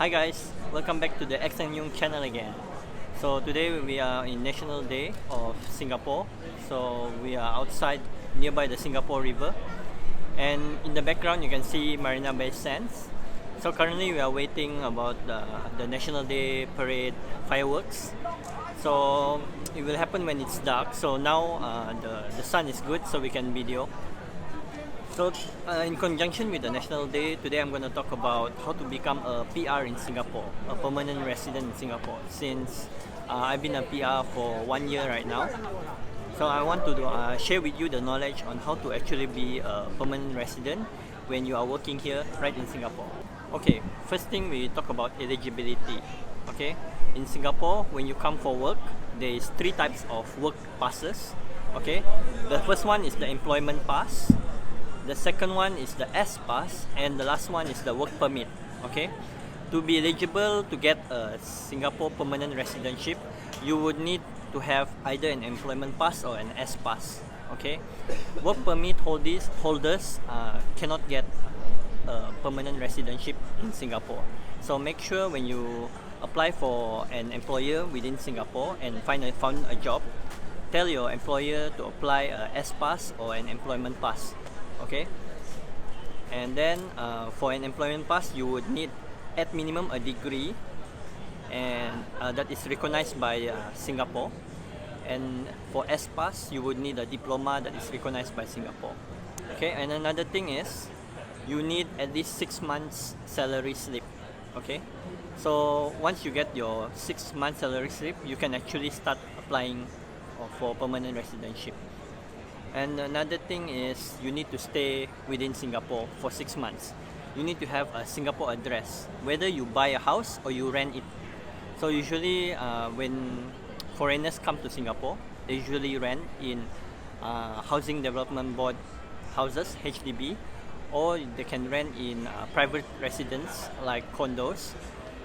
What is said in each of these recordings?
Hi guys, welcome back to the XNU channel again. So today we are in National Day of Singapore. So we are outside nearby the Singapore River, and in the background you can see Marina Bay Sands. So currently we are waiting about the National Day parade fireworks. So it will happen when it's dark. So now the sun is good, so we can video. So, in conjunction with the National Day, today I'm going to talk about how to become a PR in Singapore, a permanent resident in Singapore. Since I've been a PR for 1 year right now, so I want to share with you the knowledge on how to actually be a permanent resident when you are working here right in Singapore. Okay, first thing we talk about eligibility. Okay, in Singapore, when you come for work, there is 3 types of work passes. Okay, the first one is the employment pass. The second one is the S pass, and the last one is the work permit. Okay, to be eligible to get a Singapore permanent residentship, you would need to have either an employment pass or an S pass. Okay, work permit holders cannot get a permanent residentship in Singapore. So make sure when you apply for an employer within Singapore and found a job, tell your employer to apply a S pass or an employment pass. Okay, and then for an employment pass you would need at minimum a degree, and that is recognized by Singapore, and for S pass you would need a diploma that is recognized by Singapore. Okay, and another thing is you need at least 6 months salary slip. Okay, so once you get your 6 months salary slip, you can actually start applying for permanent residentship. And another thing is you need to stay within Singapore for 6 months. You need to have a Singapore address, whether you buy a house or you rent it. So usually when foreigners come to Singapore, they usually rent in Housing Development Board houses, HDB, or they can rent in private residence like condos.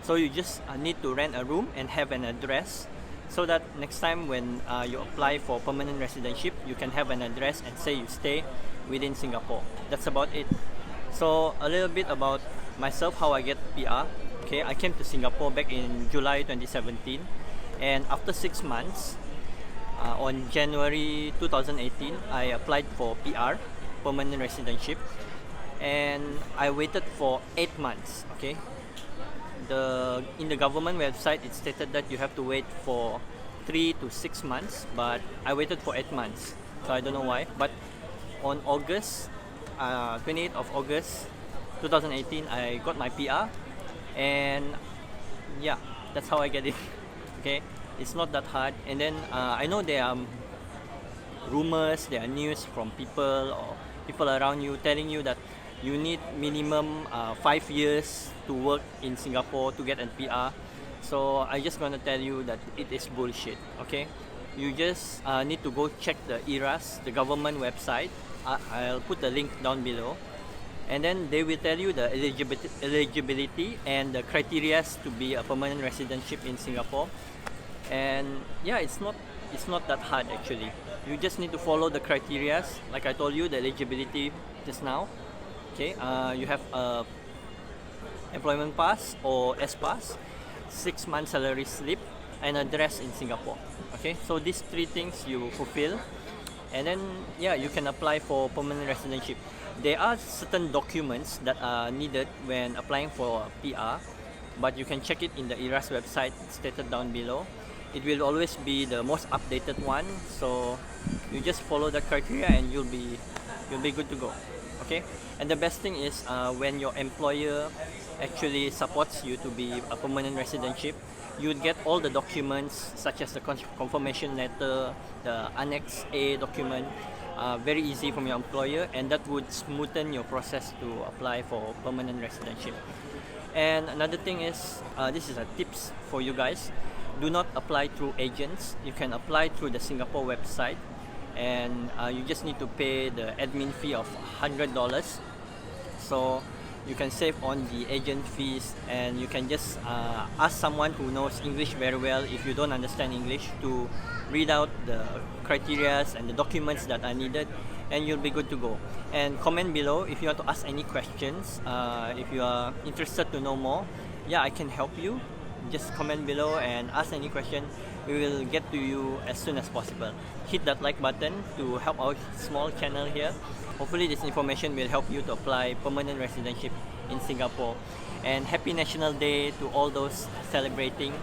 So you just need to rent a room and have an address, so that next time when you apply for permanent residentship, you can have an address and say you stay within Singapore. That's about it. So a little bit about myself, how I get PR. Okay, I came to Singapore back in July 2017, and after 6 months, on January 2018, I applied for PR, permanent residentship, and I waited for 8 months. Okay, in the government website it stated that you have to wait for 3 to 6 months, but I waited for 8 months, so I don't know why. But on 28th of August 2018, I got my PR, and yeah, that's how I get it. Okay, it's not that hard. And then I know there are rumors, there are news from people or people around you telling you that you need minimum 5 years to work in Singapore to get a PR. So I just gonna tell you that it is bullshit. Okay, you just need to go check the ERAS, the government website. I'll put the link down below, and then they will tell you the eligibility and the criteria to be a permanent residentship in Singapore. And yeah, it's not that hard actually. You just need to follow the criteria, like I told you, the eligibility just now. Okay, you have a employment pass or S pass, 6 months salary slip, and address in Singapore. Okay, so these 3 things you fulfill, and then yeah, you can apply for permanent residentship. There are certain documents that are needed when applying for PR, but you can check it in the ERAS website stated down below. It will always be the most updated one, so you just follow the criteria and you'll be good to go. Okay, and the best thing is when your employer actually supports you to be a permanent residentship, you would get all the documents such as the confirmation letter, the Annex A document, very easy from your employer, and that would smoothen your process to apply for permanent residentship. And another thing is, this is a tips for you guys. Do not apply through agents. You can apply through the Singapore website, and you just need to pay the admin fee of $100. So you can save on the agent fees, and you can just ask someone who knows English very well, if you don't understand English, to read out the criteria and the documents that are needed, and you'll be good to go. And comment below if you want to ask any questions. If you are interested to know more, yeah, I can help you, just comment below and ask any question. We will get to you as soon as possible. Hit that like button to help our small channel here. Hopefully this information will help you to apply permanent residency in Singapore. And happy National Day to all those celebrating.